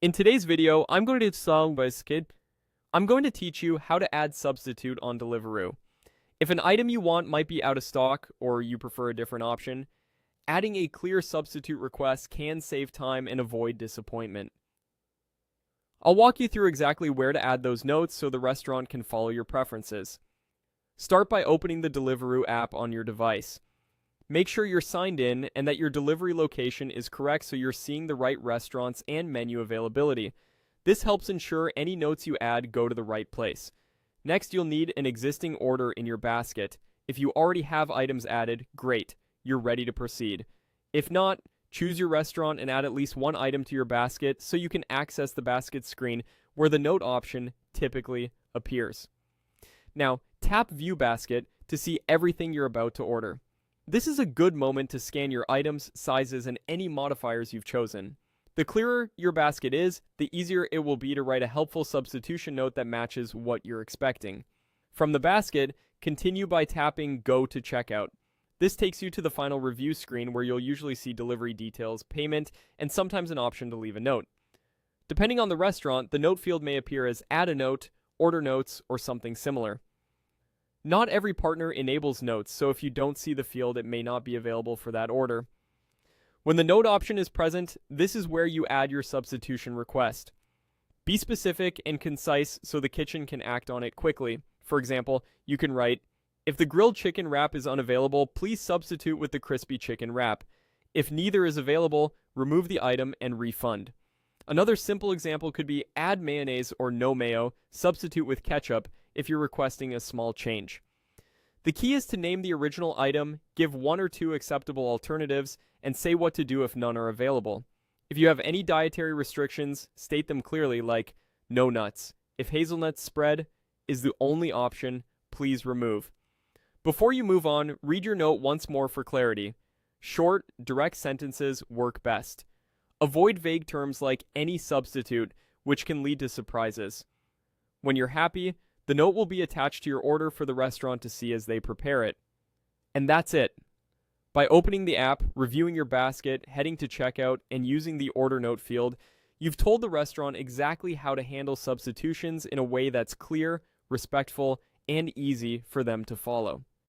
In today's video, I'm going to teach you how to add substitute on Deliveroo. If an item you want might be out of stock or you prefer a different option, adding a clear substitute request can save time and avoid disappointment. I'll walk you through exactly where to add those notes so the restaurant can follow your preferences. Start by opening the Deliveroo app on your device. Make sure you're signed in and that your delivery location is correct so you're seeing the right restaurants and menu availability. This helps ensure any notes you add go to the right place. Next, you'll need an existing order in your basket. If you already have items added, great, you're ready to proceed. If not, choose your restaurant and add at least one item to your basket so you can access the basket screen where the note option typically appears. Now, tap View Basket to see everything you're about to order. This is a good moment to scan your items, sizes, and any modifiers you've chosen. The clearer your basket is, the easier it will be to write a helpful substitution note that matches what you're expecting. From the basket, continue by tapping Go to Checkout. This takes you to the final review screen where you'll usually see delivery details, payment, and sometimes an option to leave a note. Depending on the restaurant, the note field may appear as Add a Note, Order Notes, or something similar. Not every partner enables notes, so if you don't see the field, it may not be available for that order. When the note option is present, this is where you add your substitution request. Be specific and concise so the kitchen can act on it quickly. For example, you can write, if the grilled chicken wrap is unavailable, please substitute with the crispy chicken wrap. If neither is available, remove the item and refund. Another simple example could be add mayonnaise or no mayo, substitute with ketchup if you're requesting a small change. The key is to name the original item, give one or two acceptable alternatives, and say what to do if none are available. If you have any dietary restrictions, state them clearly, like no nuts. If hazelnut spread is the only option, please remove. Before you move on, read your note once more for clarity. Short, direct sentences work best. Avoid vague terms like any substitute, which can lead to surprises. When you're happy, the note will be attached to your order for the restaurant to see as they prepare it. And that's it. By opening the app, reviewing your basket, heading to checkout, and using the order note field, you've told the restaurant exactly how to handle substitutions in a way that's clear, respectful, and easy for them to follow.